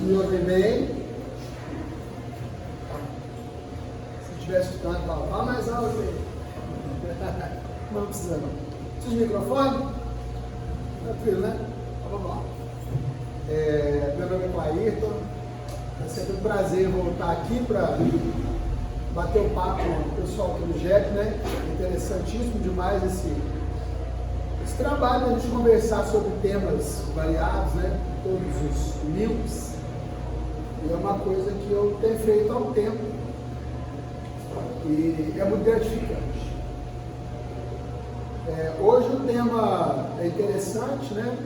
me ouvem bem? Se estiver escutando, fala mais alto aí. Não precisa não. Precisa de microfone? Tranquilo, né? Então, vamos lá. Meu nome é Clairton. É sempre um prazer voltar aqui para bater um papo com o pessoal aqui do JEP, né? Interessantíssimo demais esse trabalho, a gente conversar sobre temas variados, né? Todos os links. E é uma coisa que eu tenho feito há um tempo. E é muito gratificante. Hoje o tema é interessante, né?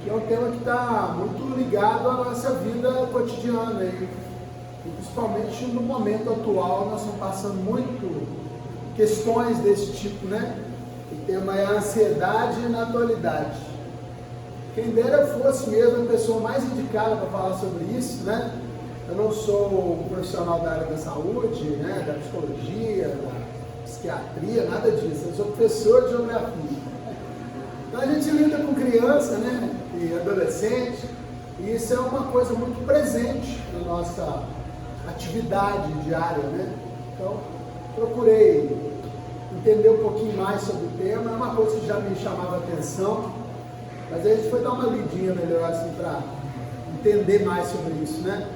Que é um tema que está muito ligado à nossa vida cotidiana. E principalmente no momento atual, nós estamos passando muito questões desse tipo, né? O tema é a ansiedade na atualidade. Quem dera fosse mesmo a pessoa mais indicada para falar sobre isso, né? Eu não sou um profissional da área da saúde, né? Da psicologia, da psiquiatria, nada disso. Eu sou professor de geografia. Então a gente lida com criança, né? E adolescente, e isso é uma coisa muito presente na nossa atividade diária, né? Então, procurei entender um pouquinho mais sobre o tema. É uma coisa que já me chamava a atenção, mas aí a gente foi dar uma lidinha melhor assim para entender mais sobre isso, né?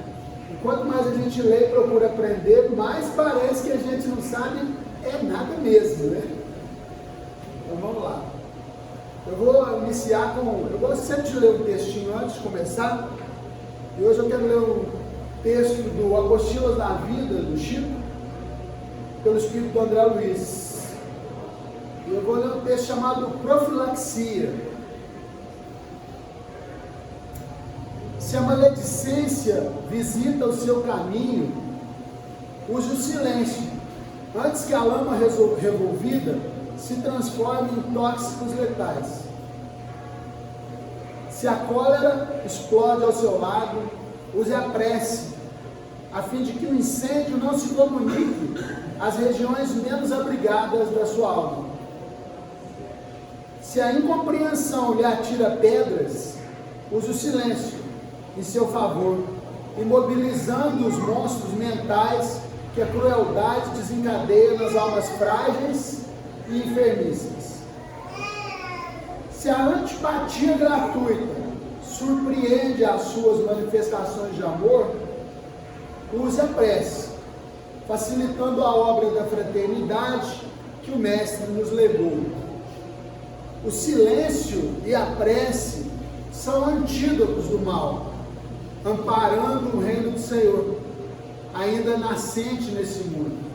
E quanto mais a gente lê e procura aprender, mais parece que a gente não sabe nada mesmo, né? Então vamos lá. Eu vou iniciar com... Eu gosto sempre de ler um textinho antes de começar. E hoje eu quero ler um texto do Apostilas da Vida, do Chico, pelo espírito do André Luiz. E eu vou ler um texto chamado Profilaxia. Se a maledicência visita o seu caminho, use o silêncio, antes que a lama revolvida se transforme em tóxicos letais. Se a cólera explode ao seu lado, use a prece, a fim de que o incêndio não se comunique às regiões menos abrigadas da sua alma. Se a incompreensão lhe atira pedras, use o silêncio em seu favor, imobilizando os monstros mentais que a crueldade desencadeia nas almas frágeis e enfermiças. Se a antipatia gratuita surpreende as suas manifestações de amor, use a prece, facilitando a obra da fraternidade que o Mestre nos legou. O silêncio e a prece são antídotos do mal, amparando o reino do Senhor, ainda nascente nesse mundo.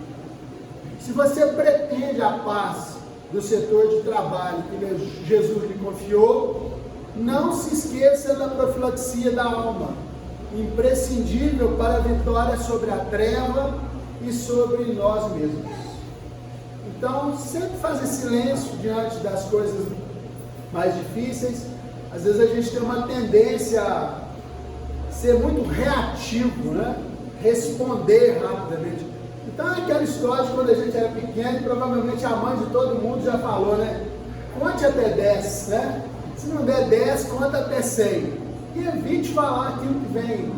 Se você pretende a paz do setor de trabalho que Jesus lhe confiou, não se esqueça da profilaxia da alma, imprescindível para a vitória sobre a treva e sobre nós mesmos. Então, sempre fazer silêncio diante das coisas mais difíceis. Às vezes a gente tem uma tendência a ser muito reativo, né? Responder rapidamente. Então é aquela história de quando a gente era pequeno, provavelmente a mãe de todo mundo já falou, né? Conte até 10, né? Se não der 10, conta até 100. E evite falar aquilo que vem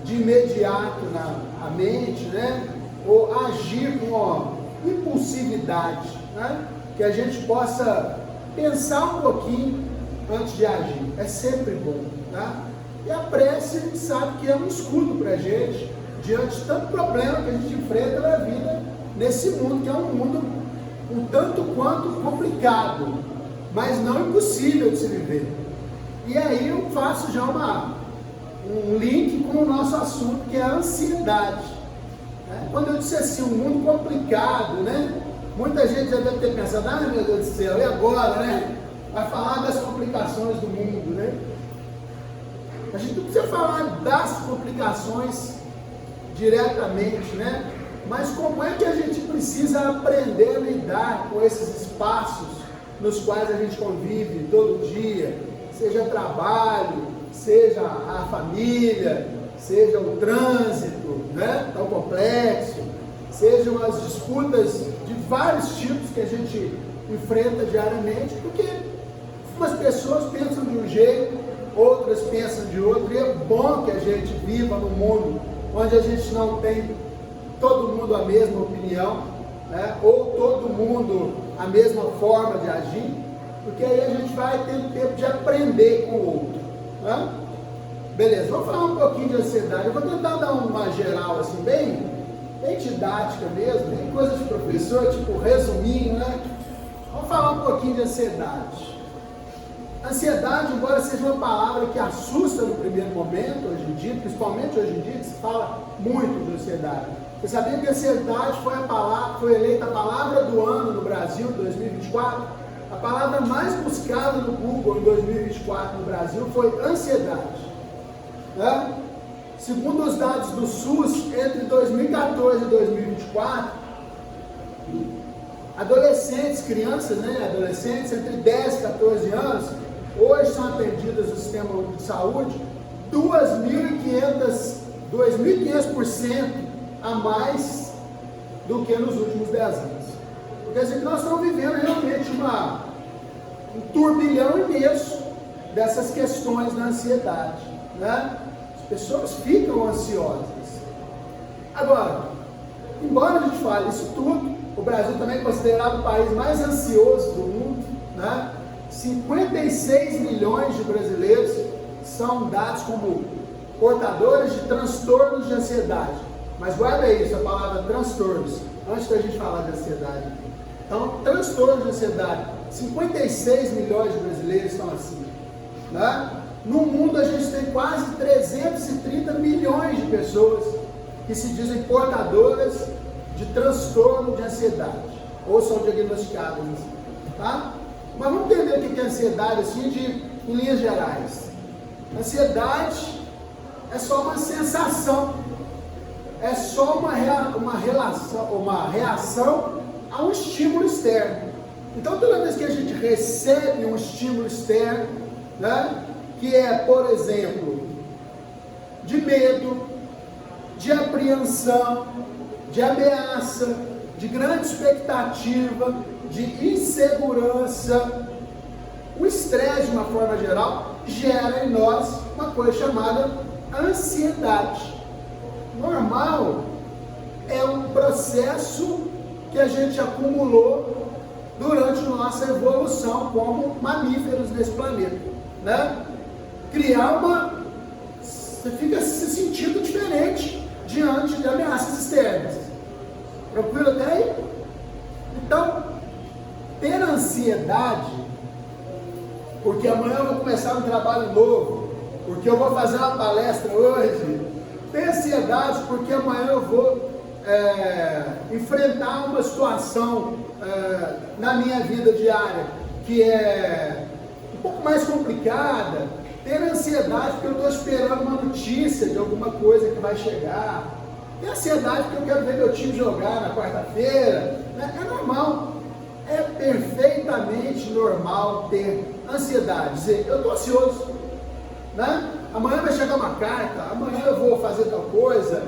de imediato na mente, né? Ou agir com impulsividade, né? Que a gente possa pensar um pouquinho antes de agir. É sempre bom, tá? E a prece, a gente sabe que é um escudo para a gente, diante de tanto problema que a gente enfrenta na vida, nesse mundo, que é um mundo um tanto quanto complicado, mas não impossível de se viver. E aí eu faço já um link com o nosso assunto, que é a ansiedade. Quando eu disse assim, um mundo complicado, né? Muita gente já deve ter pensado, ah, meu Deus do céu, e agora, né? Vai falar das complicações do mundo, né? A gente não precisa falar das complicações diretamente, né? Mas como é que a gente precisa aprender a lidar com esses espaços nos quais a gente convive todo dia, seja trabalho, seja a família, seja o trânsito, né? Tão complexo, sejam as disputas de vários tipos que a gente enfrenta diariamente, porque umas pessoas pensam de um jeito, outras pensam de outro, e é bom que a gente viva num mundo onde a gente não tem todo mundo a mesma opinião, né? Ou todo mundo a mesma forma de agir, porque aí a gente vai tendo tempo de aprender com o outro, né? Beleza, vamos falar um pouquinho de ansiedade. Eu vou tentar dar uma geral assim, bem didática mesmo, bem coisa de professor, tipo resuminho, né? Vamos falar um pouquinho de ansiedade. Ansiedade, embora seja uma palavra que assusta no primeiro momento, hoje em dia, principalmente hoje em dia, que se fala muito de ansiedade. Você sabia que a ansiedade foi eleita a palavra do ano no Brasil, 2024? A palavra mais buscada no Google em 2024 no Brasil foi ansiedade, né? Segundo os dados do SUS, entre 2014 e 2024, adolescentes, crianças, né, adolescentes entre 10 e 14 anos, hoje são atendidas no sistema único de saúde 2.500% a mais do que nos últimos 10 anos. Quer dizer que nós estamos vivendo realmente um turbilhão imenso dessas questões da ansiedade, né? As pessoas ficam ansiosas. Agora, embora a gente fale isso tudo, o Brasil também é considerado o país mais ansioso do mundo, né? 56 milhões de brasileiros são dados como portadores de transtornos de ansiedade. Mas guarda isso, a palavra transtornos, antes da gente falar de ansiedade. Então, transtornos de ansiedade, 56 milhões de brasileiros estão assim, né? No mundo a gente tem quase 330 milhões de pessoas que se dizem portadoras de transtorno de ansiedade, ou são diagnosticadas assim, tá? Mas vamos entender o que é ansiedade assim, em linhas gerais. Ansiedade é só uma sensação, é só uma reação a um estímulo externo. Então, toda vez que a gente recebe um estímulo externo, né, que é, por exemplo, de medo, de apreensão, de ameaça, de grande expectativa, de insegurança, o estresse, de uma forma geral, gera em nós uma coisa chamada ansiedade. Normal é um processo que a gente acumulou durante nossa evolução como mamíferos nesse planeta, né? Você fica se sentindo diferente diante de ameaças externas. Tranquilo até aí? Então, ter ansiedade, porque amanhã eu vou começar um trabalho novo, porque eu vou fazer uma palestra hoje, ter ansiedade porque amanhã eu vou enfrentar uma situação na minha vida diária que é um pouco mais complicada, ter ansiedade porque eu estou esperando uma notícia de alguma coisa que vai chegar, ter ansiedade porque eu quero ver meu time jogar na quarta-feira, né? É normal, é perfeitamente normal ter ansiedade, dizer, eu estou ansioso, né? Amanhã vai chegar uma carta, amanhã eu vou fazer tal coisa,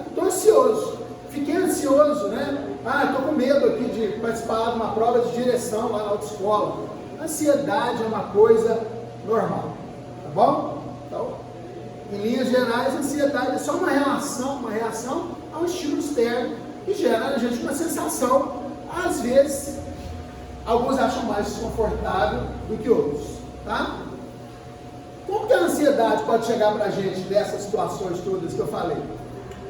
estou ansioso, fiquei ansioso, né? Estou com medo aqui de participar de uma prova de direção lá na autoescola. Ansiedade é uma coisa normal, tá bom? Então, em linhas gerais, a ansiedade é só uma reação a um estímulo externo que gera na gente uma sensação, às vezes, alguns acham mais desconfortável do que outros, tá? Como que a ansiedade pode chegar para a gente dessas situações todas que eu falei?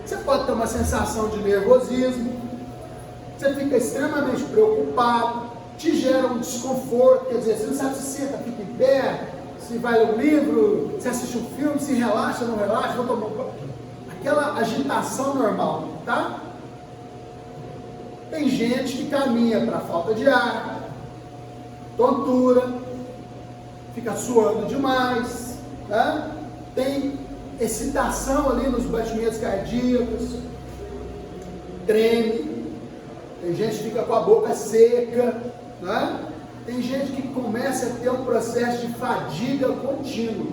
Você pode ter uma sensação de nervosismo, você fica extremamente preocupado, te gera um desconforto, quer dizer, você não sabe se senta, fica em pé, se vai ler um livro, se assiste um filme, se relaxa, não relaxa, vou tomar aquela agitação normal, tá? Tem gente que caminha para falta de ar, tontura, fica suando demais, tá? Tem excitação ali nos batimentos cardíacos, treme, tem gente que fica com a boca seca, né? Tem gente que começa a ter um processo de fadiga contínua,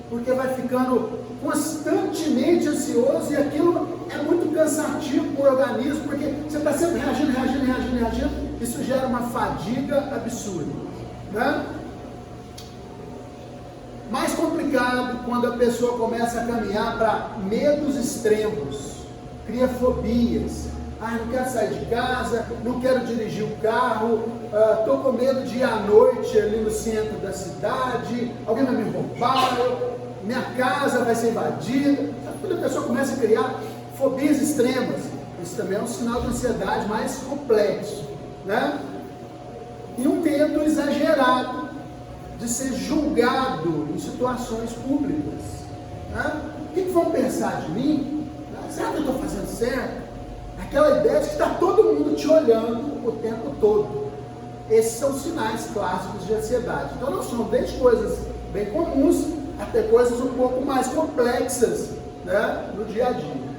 porque vai ficando constantemente ansioso e aquilo é muito cansativo para o organismo, porque você está sempre reagindo, isso gera uma fadiga absurda, né? Mais complicado complicado quando a pessoa começa a caminhar para medos extremos, cria fobias. Não quero sair de casa, não quero dirigir o carro, estou com medo de ir à noite ali no centro da cidade, alguém vai me roubar, minha casa vai ser invadida. Quando a pessoa começa a criar fobias extremas, isso também é um sinal de ansiedade mais complexo, né? E um medo exagerado de ser julgado em situações públicas, né? O que vão pensar de mim? Será que eu estou fazendo certo? Aquela ideia de que está todo mundo te olhando o tempo todo. Esses são os sinais clássicos de ansiedade. Então nós somos desde coisas bem comuns até coisas um pouco mais complexas, né, no dia a dia.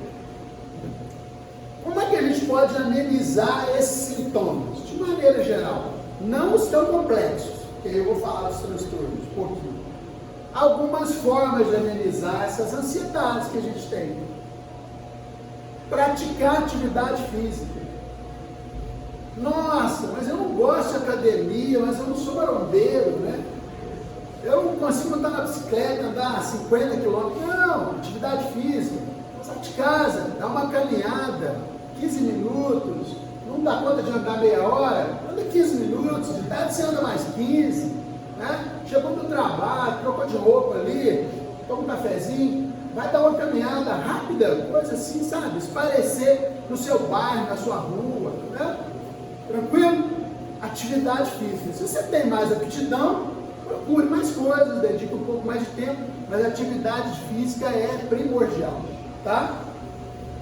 Como é que a gente pode amenizar esses sintomas? De maneira geral, não os tão complexos, que eu vou falar dos transtornos um pouquinho. Algumas formas de amenizar essas ansiedades que a gente tem. Praticar atividade física. Nossa, mas eu não gosto de academia, mas eu não sou marombeiro, né? Eu não consigo andar na bicicleta, andar 50 quilômetros. Não, atividade física. Sai de casa, dá uma caminhada, 15 minutos. Não dá conta de andar meia hora? Anda 15 minutos, de tarde você anda mais 15. Né? Chegou do trabalho, trocou de roupa ali, toma um cafezinho, vai dar uma caminhada rápida, coisa assim, sabe? Esparecer no seu bairro, na sua rua, né? Tranquilo? Atividade física. Se você tem mais aptidão, procure mais coisas, dedique um pouco mais de tempo, mas a atividade física é primordial, tá?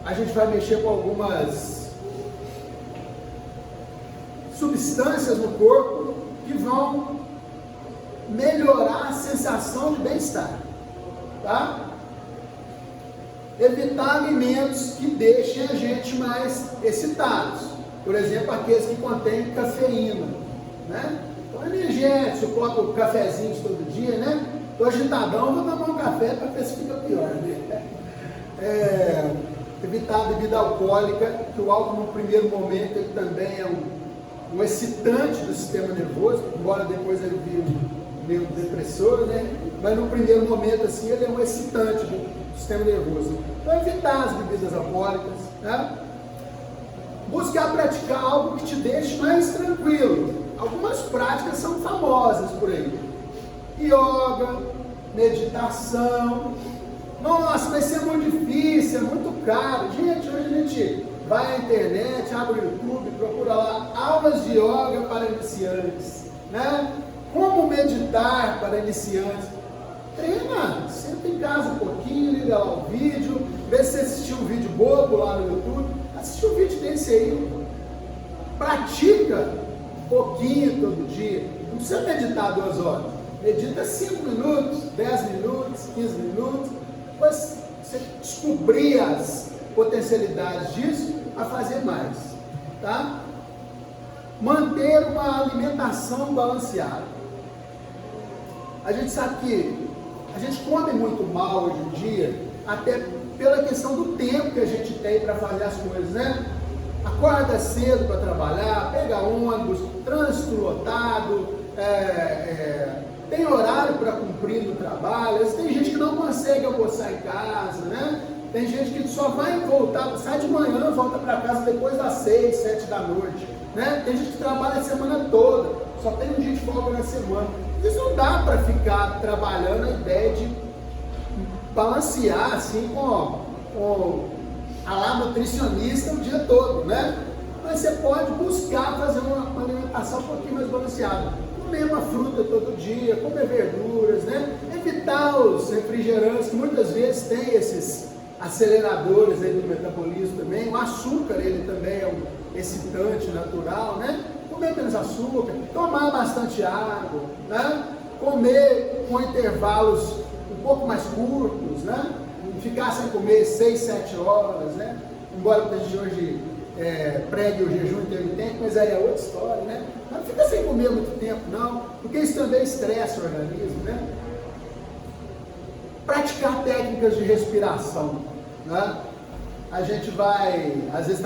A gente vai mexer com algumas substâncias no corpo que vão melhorar a sensação de bem-estar, tá? Evitar alimentos que deixem a gente mais excitados, por exemplo, aqueles que contêm cafeína, né? Então, energético, eu coloco cafezinhos todo dia, né? Estou agitadão, vou tomar um café para ver se fica pior, né? Evitar a bebida alcoólica, que o álcool no primeiro momento ele também é um excitante do sistema nervoso, embora depois ele vire meio depressor, né? Mas no primeiro momento assim ele é um excitante do sistema nervoso. Então evitar as bebidas alcoólicas, né? Buscar praticar algo que te deixe mais tranquilo. Algumas práticas são famosas por aí. Yoga, meditação. Nossa, vai ser muito difícil, é muito caro. Gente, hoje a gente vai à internet, abre o YouTube, procura lá aulas de yoga para iniciantes, né? Como meditar para iniciantes. Treina, senta em casa um pouquinho, liga lá o vídeo, vê se você assistiu um vídeo bobo lá no YouTube, assiste um vídeo desse aí, pratica um pouquinho todo dia, não precisa meditar 2 horas, medita 5 minutos, 10 minutos, 15 minutos, depois você descobrir as potencialidades disso, a fazer mais, tá? Manter uma alimentação balanceada. A gente sabe que a gente come muito mal hoje em dia, até pela questão do tempo que a gente tem para fazer as coisas, né? Acorda cedo para trabalhar, pega ônibus, trânsito lotado, tem horário para cumprir no trabalho. Às vezes tem gente que não consegue almoçar em casa, né? Tem gente que só vai voltar, sai de manhã, volta para casa depois das 6, 7 da noite, né? Tem gente que trabalha a semana toda, só tem um dia de folga na semana. Isso não dá para ficar trabalhando a ideia de balancear assim com a lá nutricionista o dia todo, né? Mas você pode buscar fazer uma alimentação um pouquinho mais balanceada. Comer uma fruta todo dia, comer verduras, né? Evitar os refrigerantes, que muitas vezes tem esses aceleradores aí do metabolismo também. O açúcar, ele também é um excitante natural, né? Comer menos açúcar, tomar bastante água, né? Comer com intervalos um pouco mais curtos, né? Ficar sem comer 6, 7 horas, né? Embora a gente hoje pregue o jejum intermitente, mas aí é outra história, né? Mas não fica sem comer muito tempo, não, porque isso também estressa o organismo, né? Praticar técnicas de respiração, né? A gente vai, às vezes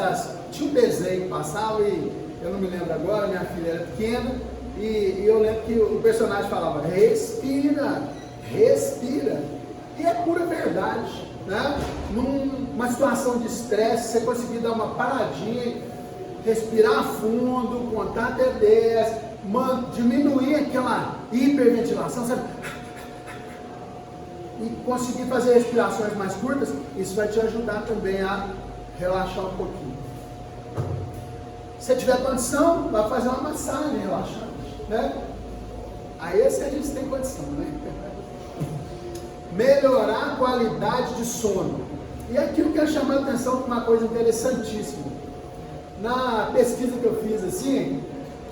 tinha um desenho que passava e eu não me lembro agora, minha filha era pequena, e eu lembro que o personagem falava, respira, respira. E é pura verdade, né? Numa situação de estresse, você conseguir dar uma paradinha, respirar fundo, contar até 10, diminuir aquela hiperventilação, sabe? E conseguir fazer respirações mais curtas, isso vai te ajudar também a relaxar um pouquinho. Se tiver condição, vai fazer uma massagem relaxante, né? Aí esse a gente tem condição, né? Melhorar a qualidade de sono. E aqui eu quero chamar a atenção para uma coisa interessantíssima. Na pesquisa que eu fiz assim,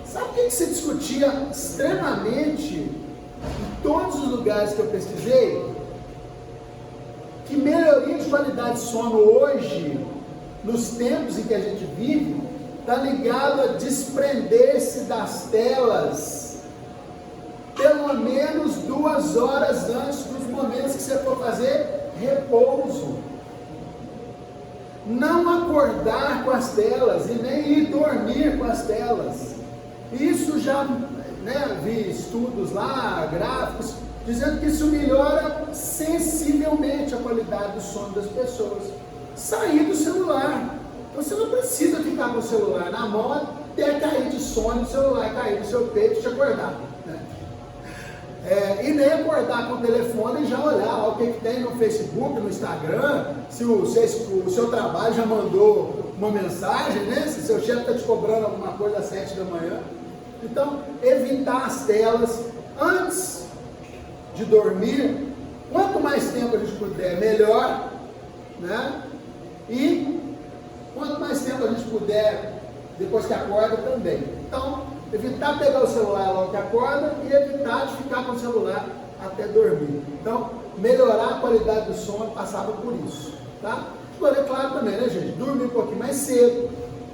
sabe o que se discutia extremamente em todos os lugares que eu pesquisei? Que melhoria de qualidade de sono hoje, nos tempos em que a gente vive, está ligado a desprender-se das telas pelo menos 2 horas antes dos momentos que você for fazer repouso. Não acordar com as telas e nem ir dormir com as telas. Isso já, né, vi estudos lá, gráficos, dizendo que isso melhora sensivelmente a qualidade do sono das pessoas. Sair do celular. Você não precisa ficar com o celular na mão até cair de sono, o celular cair no seu peito e te acordar. Né? E nem acordar com o telefone e já olhar o que tem no Facebook, no Instagram, se o seu trabalho já mandou uma mensagem, né? Se seu chefe está te cobrando alguma coisa às 7 da manhã. Então, evitar as telas antes de dormir. Quanto mais tempo a gente puder, melhor, né? E quanto mais tempo a gente puder, depois que acorda também. Então, evitar pegar o celular logo que acorda e evitar de ficar com o celular até dormir. Então, melhorar a qualidade do sono passava por isso, tá? Agora, é claro também, né, gente? Dormir um pouquinho mais cedo,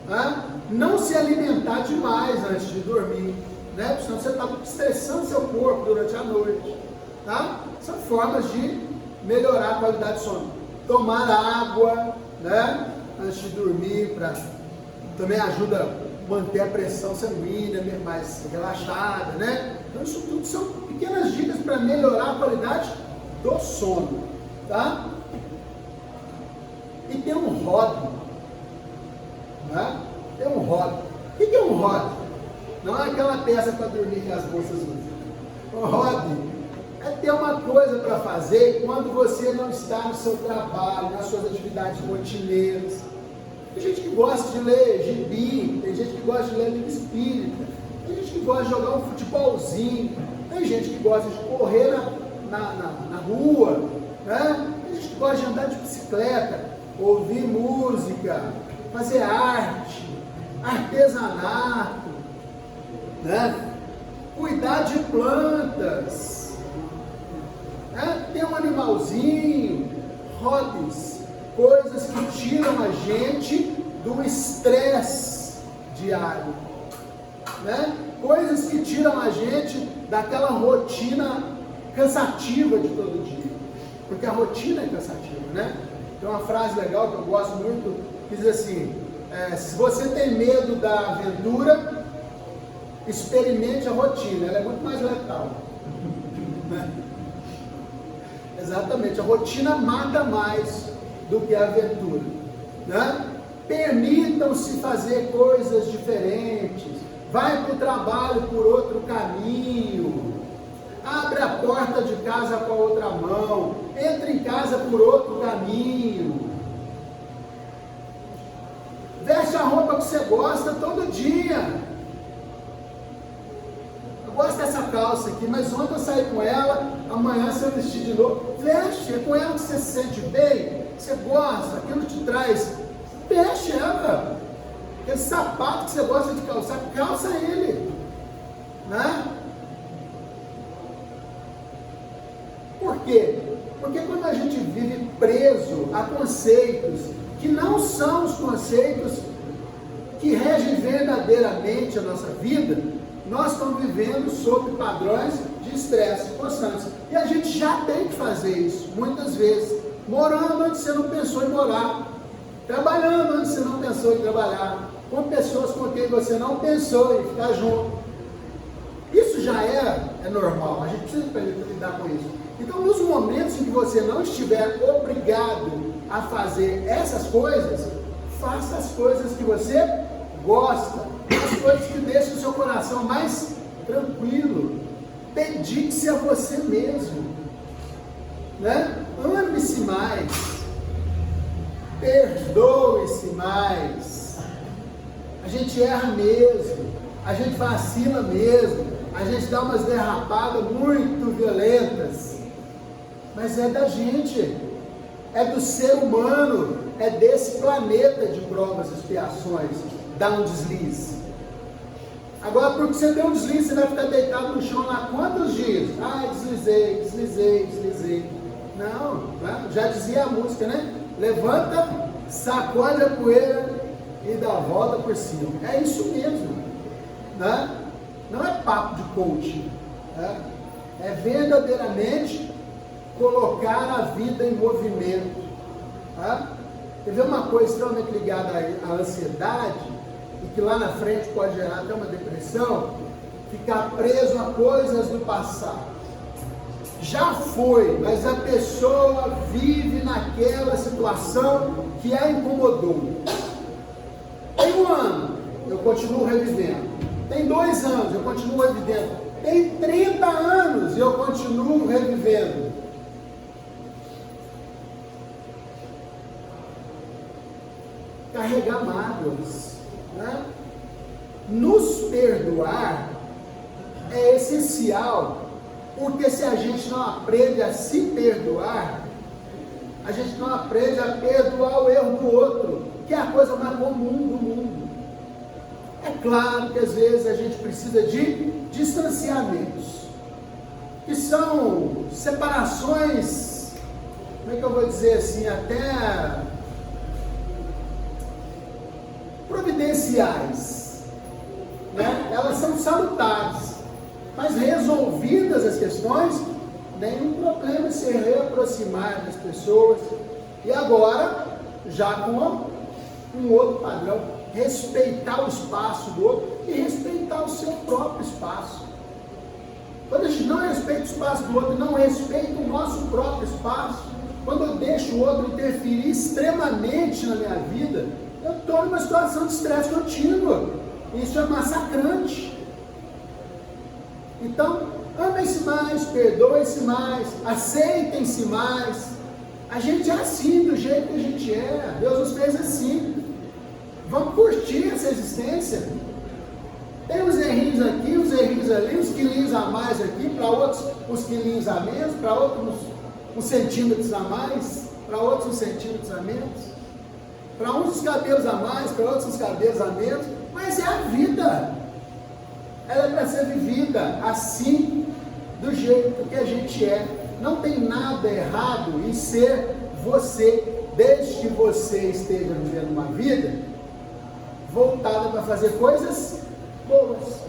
tá? Não se alimentar demais antes de dormir, né? Porque senão você está estressando seu corpo durante a noite, tá? São formas de melhorar a qualidade do sono. Tomar água, né? Antes de dormir, também ajuda a manter a pressão sanguínea mais relaxada, né? Então isso tudo são pequenas dicas para melhorar a qualidade do sono, tá? E tem um hobby, né? Tem um hobby. O que é um hobby? Não é aquela peça para dormir que as moças usam. Um hobby é ter uma coisa para fazer quando você não está no seu trabalho, nas suas atividades rotineiras. Tem gente que gosta de ler gibi, tem gente que gosta de ler livro espírita, tem gente que gosta de jogar um futebolzinho, tem gente que gosta de correr na rua, né? Tem gente que gosta de andar de bicicleta, ouvir música, fazer arte, artesanato, né? Cuidar de plantas, né? Ter um animalzinho, hobbies, coisas que tiram a gente do estresse diário, né? Coisas que tiram a gente daquela rotina cansativa de todo dia, porque a rotina é cansativa, né? Tem uma frase legal que eu gosto muito, que diz assim, se você tem medo da aventura, experimente a rotina, ela é muito mais letal, né? Exatamente, a rotina mata mais do que a aventura, né? Permitam-se fazer coisas diferentes, vai para o trabalho por outro caminho, abre a porta de casa com a outra mão, entra em casa por outro caminho, veste a roupa que você gosta todo dia. Eu gosto dessa calça aqui, mas ontem eu saí com ela, amanhã você vestir de novo, veste, é com ela que você se sente bem, que você gosta, aquilo te traz, veste ela. Aquele sapato que você gosta de calçar, calça ele, né? Por quê? Porque quando a gente vive preso a conceitos que não são os conceitos que regem verdadeiramente a nossa vida, nós estamos vivendo sob padrões de estresse constantes. E a gente já tem que fazer isso, muitas vezes. Morando onde você não pensou em morar, trabalhando onde você não pensou em trabalhar, com pessoas com quem você não pensou em ficar junto. Isso já é normal, a gente precisa aprender a lidar com isso. Então, nos momentos em que você não estiver obrigado a fazer essas coisas, faça as coisas que você gosta, as coisas que deixam o seu coração mais tranquilo. Dedique-se a você mesmo, né? Ame-se mais, perdoe-se mais. A gente erra mesmo, a gente vacila mesmo, a gente dá umas derrapadas muito violentas, mas é da gente, é do ser humano, é desse planeta de provas e expiações, dá um deslize. Agora, porque você deu um deslize, você vai ficar deitado no chão lá quantos dias? Ah, deslizei. Não, já dizia a música, né? Levanta, sacode a poeira e dá a volta por cima. É isso mesmo, né? Não é papo de coaching, né? É verdadeiramente colocar a vida em movimento. Né? Quer ver uma coisa extremamente ligada à ansiedade, e que lá na frente pode gerar até uma depressão? Ficar preso a coisas do passado. Já foi, mas a pessoa vive naquela situação que a incomodou. Tem 1 ano, eu continuo revivendo. Tem 2 anos, eu continuo revivendo. Tem 30 anos, eu continuo revivendo. Carregar mágoas, né? Nos perdoar é essencial, porque se a gente não aprende a se perdoar, a gente não aprende a perdoar o erro do outro, que é a coisa mais comum do mundo. É claro que às vezes a gente precisa de distanciamentos, que são separações, como é que eu vou dizer assim, até providenciais, né? Elas são salutares, mas resolvidas as questões, nenhum problema em se reaproximar das pessoas, e agora, já com um outro padrão, respeitar o espaço do outro e respeitar o seu próprio espaço. Quando a gente não respeita o espaço do outro, não respeita o nosso próprio espaço, quando eu deixo o outro interferir extremamente na minha vida, eu estou numa situação de estresse contínuo. Isso é massacrante. Então, amem-se mais, perdoem-se mais, aceitem-se mais. A gente é assim, do jeito que a gente é. Deus nos fez assim. Vamos curtir essa existência. Tem uns errinhos aqui, uns errinhos ali, uns quilinhos a mais aqui, para outros uns quilinhos a menos, para outros uns centímetros a mais, para outros uns centímetros a menos, para uns os cabelos a mais, para outros os cabelos a menos, mas é a vida. Ela é para ser vivida assim, do jeito que a gente é. Não tem nada errado em ser você, desde que você esteja vivendo uma vida voltada para fazer coisas boas,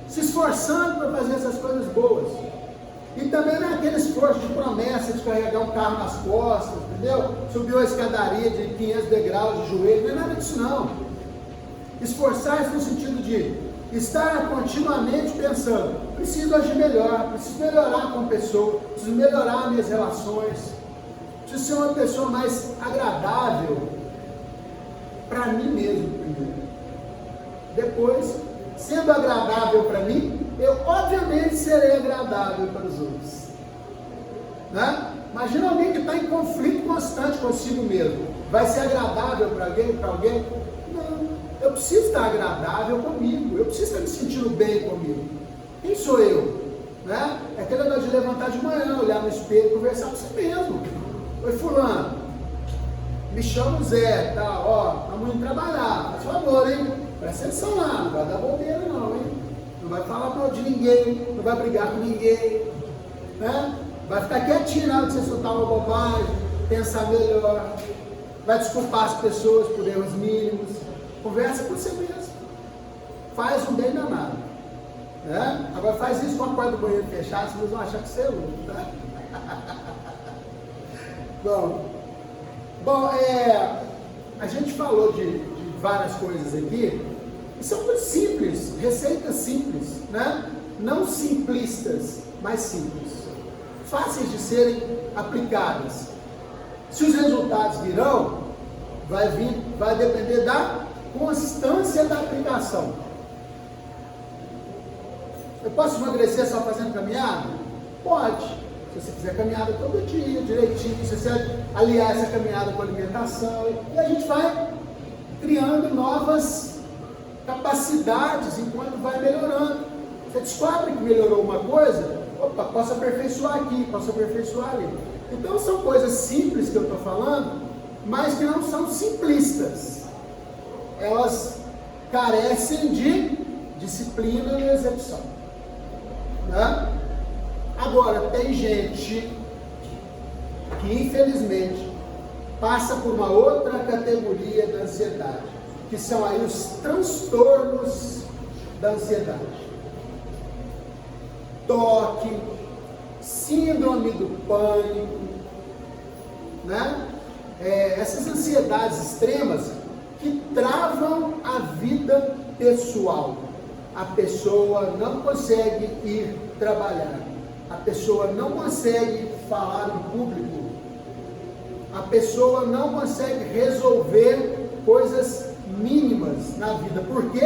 se esforçando para fazer essas coisas boas. E também não é aquele esforço de promessa de carregar um carro nas costas, entendeu? Subir uma escadaria de 500 degraus de joelho, não é nada disso não. Esforçar-se no sentido de estar continuamente pensando, preciso agir melhor, preciso melhorar como pessoa, preciso melhorar minhas relações, preciso ser uma pessoa mais agradável para mim mesmo primeiro. Depois, sendo agradável para mim, eu obviamente serei agradável para os outros. Né? Imagina alguém que está em conflito constante consigo mesmo. Vai ser agradável para alguém? Não. Eu preciso estar agradável comigo. Eu preciso estar me sentindo bem comigo. Quem sou eu? Né? É aquele negócio de levantar de manhã, olhar no espelho e conversar com você mesmo. Oi, fulano. Me chamo Zé, tá? Ó, estamos indo trabalhar. Faz favor, hein? Presta atenção lá, não vai dar bobeira não, hein? Não vai falar mal de ninguém, não vai brigar com ninguém, né? Vai ficar quietinho na hora que você soltar uma bobagem, pensar melhor, vai desculpar as pessoas por erros mínimos, conversa com você mesmo, faz um bem danado, né? Agora faz isso com a porta do banheiro fechada, vocês vão achar que você é louco, tá? Bom, a gente falou de várias coisas aqui, e são muito simples, receitas simples, né? Não simplistas, mas simples. fáceis de serem aplicadas. Se os resultados virão, vai depender da constância da aplicação. Eu posso emagrecer só fazendo caminhada? Pode. Se você fizer caminhada todo dia, direitinho, se você aliar essa caminhada com a alimentação, e a gente vai criando novas capacidades enquanto vai melhorando. Você descobre que melhorou uma coisa, opa, posso aperfeiçoar aqui, posso aperfeiçoar ali. Então são coisas simples que eu estou falando, mas que não são simplistas. Elas carecem de disciplina e execução. Né? Agora, tem gente que infelizmente passa por uma outra categoria da ansiedade, que são aí os transtornos da ansiedade. Toque, síndrome do pânico, né? Essas ansiedades extremas que travam a vida pessoal. A pessoa não consegue ir trabalhar, a pessoa não consegue falar em público, a pessoa não consegue resolver coisas mínimas na vida, porque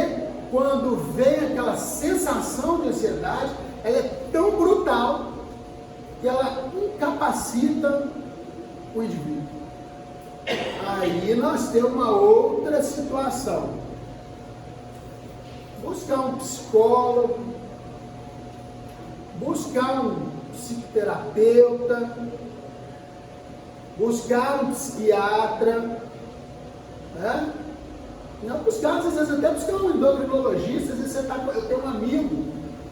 quando vem aquela sensação de ansiedade, ela é tão brutal que ela incapacita o indivíduo. Aí nós temos uma outra situação. Buscar um psicólogo, buscar um psicoterapeuta, buscar um psiquiatra, né? Não buscar, às vezes até buscar um endocrinologista. Às vezes eu tenho um amigo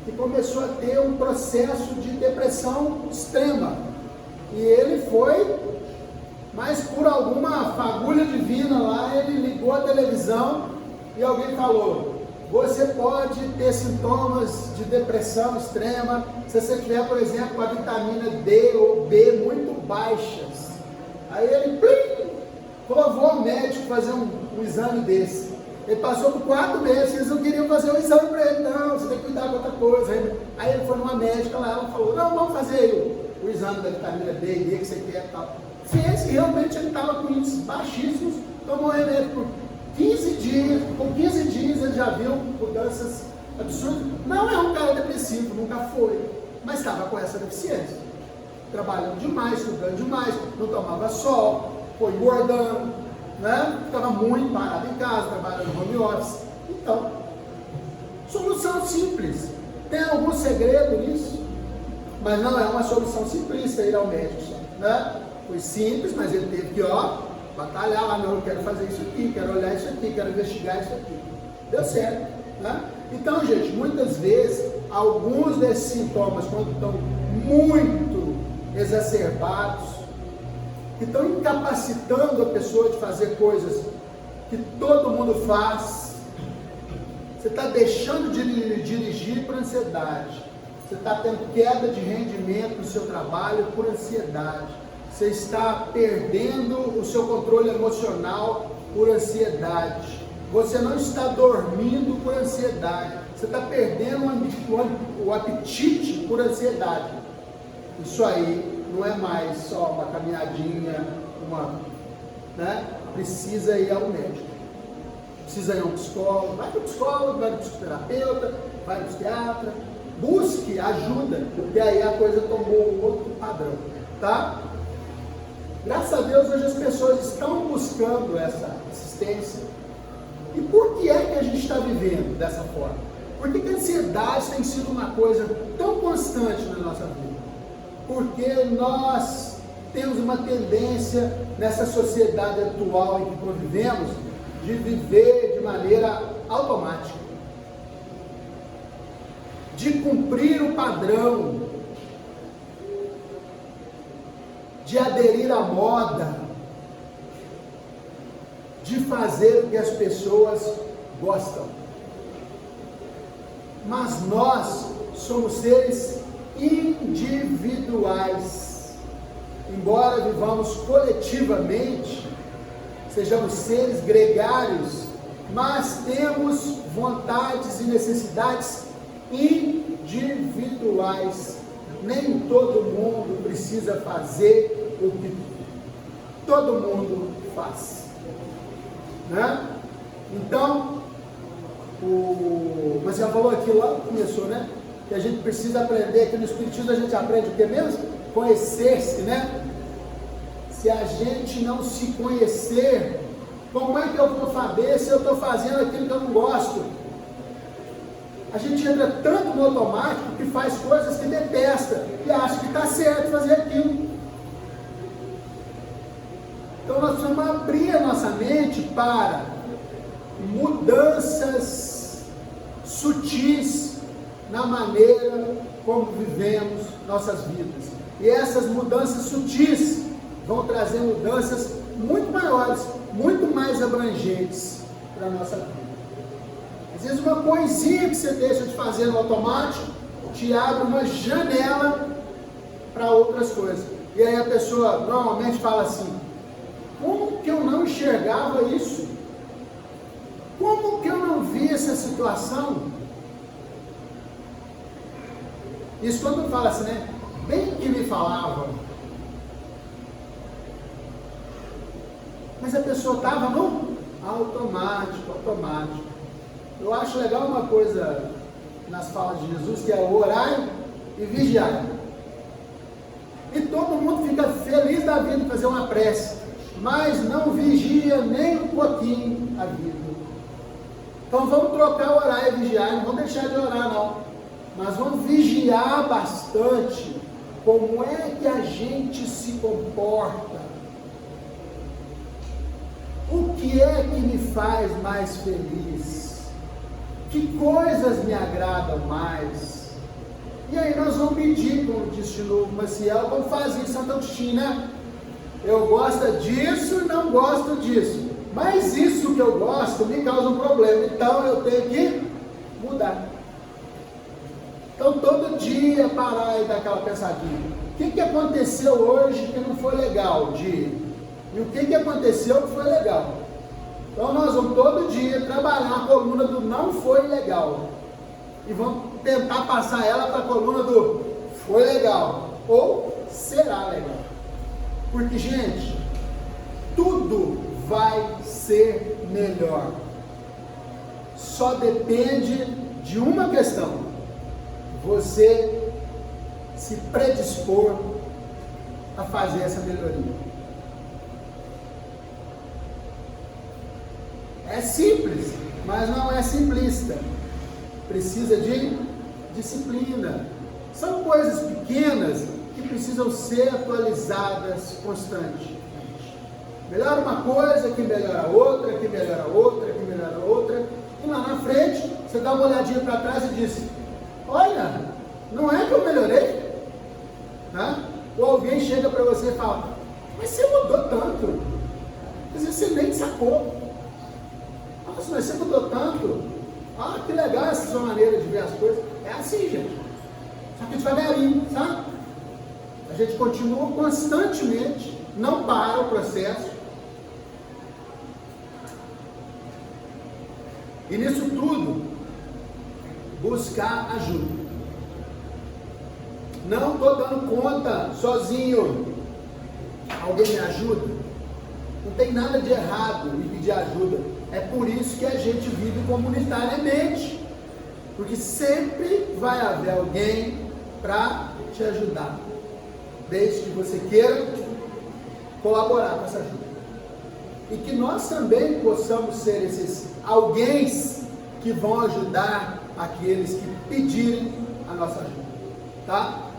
que começou a ter um processo de depressão extrema, e ele foi, mas por alguma fagulha divina lá, ele ligou a televisão e alguém falou: você pode ter sintomas de depressão extrema se você tiver, por exemplo, a vitamina D ou B muito baixas. Aí ele levou ao médico fazer um exame desse. Ele passou por 4 meses, eles não queriam fazer um exame para ele. Não, você tem que cuidar de outra coisa. Aí ele foi numa médica lá, ela falou: não, vamos fazer o exame da vitamina D e D que você quer e tal. Fez, e realmente ele estava com índices baixíssimos, tomou remédio por 15 dias, com 15 dias ele já viu mudanças absurdas. Não é um cara depressivo, nunca foi, mas estava com essa deficiência, trabalhando demais, estudando demais, não tomava sol, foi engordando, né? Ficava muito parado em casa, trabalhando no home office. Então, solução simples. Tem algum segredo nisso? Mas não é uma solução simplista ir ao médico, né? Foi simples, mas ele teve que, batalhar lá. Não, eu quero fazer isso aqui, quero olhar isso aqui, quero investigar isso aqui. Deu certo, né? Então, gente, muitas vezes, alguns desses sintomas, quando estão muito exacerbados, que estão incapacitando a pessoa de fazer coisas que todo mundo faz, você está deixando de dirigir por ansiedade, você está tendo queda de rendimento no seu trabalho por ansiedade, você está perdendo o seu controle emocional por ansiedade, você não está dormindo por ansiedade, você está perdendo o apetite por ansiedade. Isso aí não é mais só uma caminhadinha, né? Precisa ir ao médico, precisa ir a um psicólogo, vai para o psicólogo, vai para o psicoterapeuta, vai para o psiquiatra, busque ajuda, porque aí a coisa tomou um outro padrão, tá? Graças a Deus hoje as pessoas estão buscando essa assistência. E por que é que a gente está vivendo dessa forma? Por que a ansiedade tem sido uma coisa tão constante na nossa vida? Porque nós temos uma tendência nessa sociedade atual em que convivemos de viver de maneira automática, de cumprir o padrão, de aderir à moda, de fazer o que as pessoas gostam. Mas nós somos seres individuais. Embora vivamos coletivamente, sejamos seres gregários, mas temos vontades e necessidades individuais. nem todo mundo precisa fazer o que todo mundo faz, né? Então, mas já falou aqui lá, começou, né? Que a gente precisa aprender, que no Espiritismo a gente aprende o que mesmo? Conhecer-se, né? Se a gente não se conhecer, como é que eu vou saber se eu estou fazendo aquilo que eu não gosto? A gente entra tanto no automático que faz coisas que detesta e acha que está certo fazer aquilo. Então nós precisamos abrir a nossa mente para mudanças sutis na maneira como vivemos nossas vidas. E essas mudanças sutis vão trazer mudanças muito maiores, muito mais abrangentes para a nossa vida. Às vezes uma coisinha que você deixa de fazer no automático te abre uma janela para outras coisas. E aí a pessoa normalmente fala assim: como que eu não enxergava isso? Como que eu não vi essa situação? Isso quando fala assim, né? Bem que me falavam. Mas a pessoa estava no automático. Eu acho legal uma coisa nas falas de Jesus, que é orar e vigiar. E todo mundo fica feliz da vida de fazer uma prece, mas não vigia nem um pouquinho a vida. Então vamos trocar orar e vigiar, não vamos deixar de orar não, mas vamos vigiar bastante como é que a gente se comporta. O que é que me faz mais feliz? Que coisas me agradam mais? E aí nós vamos medir, como disse o Maciel, como fazia em Santo Agostinho, né? Eu gosto disso e não gosto disso. Mas isso que eu gosto me causa um problema. Então eu tenho que mudar. Então todo dia parar e dar aquela pensadinha. O que aconteceu hoje que não foi legal? E o que aconteceu que foi legal? Então nós vamos todo dia trabalhar a coluna do não foi legal. E vamos tentar passar ela para a coluna do foi legal. Ou será legal. Porque, gente, tudo vai ser melhor. Só depende de uma questão: você se predispor a fazer essa melhoria. É simples, mas não é simplista. Precisa de disciplina. São coisas pequenas que precisam ser atualizadas constantemente. Melhora uma coisa, que melhora outra, que melhora outra, que melhora outra. E lá na frente, você dá uma olhadinha para trás e diz: olha, não é que eu melhorei? Né? Ou alguém chega para você e fala: mas você mudou tanto. Às vezes você nem sacou. Nossa, mas você mudou tanto. Ah, que legal essa sua maneira de ver as coisas. É assim, gente. Só que devagarinho, sabe? A gente continua constantemente, não para o processo. E nisso tudo, buscar ajuda. Não estou dando conta sozinho. Alguém me ajuda? Não tem nada de errado em pedir ajuda. É por isso que a gente vive comunitariamente. Porque sempre vai haver alguém para te ajudar. Desde que você queira colaborar com essa ajuda. E que nós também possamos ser esses alguém que vão ajudar aqueles que pedirem a nossa ajuda. Tá?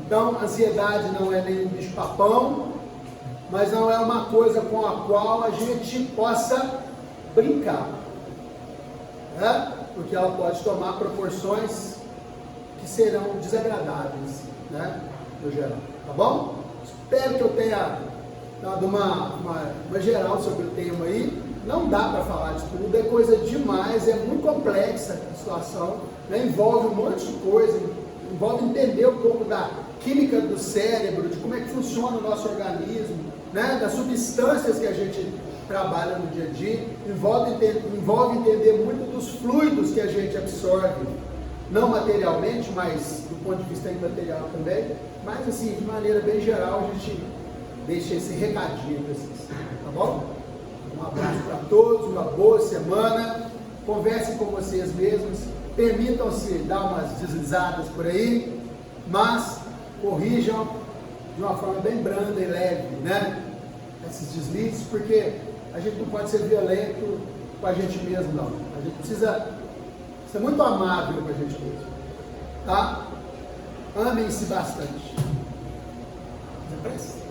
Então, ansiedade não é nem um bicho-papão, mas não é uma coisa com a qual a gente possa brincar. Né? Porque ela pode tomar proporções que serão desagradáveis, né? No geral, tá bom? Espero que eu tenha dado uma geral sobre o tema aí. Não dá para falar de tudo, é coisa demais, é muito complexa a situação, né? Envolve um monte de coisa, envolve entender um pouco da química do cérebro, de como é que funciona o nosso organismo, né? Das substâncias que a gente trabalha no dia a dia, envolve entender muito dos fluidos que a gente absorve, não materialmente, mas do ponto de vista imaterial também, mas assim, de maneira bem geral, a gente deixa esse recadinho para vocês, tá bom? Um abraço para todos, uma boa semana, conversem com vocês mesmos, permitam-se dar umas deslizadas por aí, mas corrijam de uma forma bem branda e leve, né? Esses deslizes, porque a gente não pode ser violento com a gente mesmo, não. A gente precisa ser muito amável com a gente mesmo, tá? Amem-se bastante. Depressa.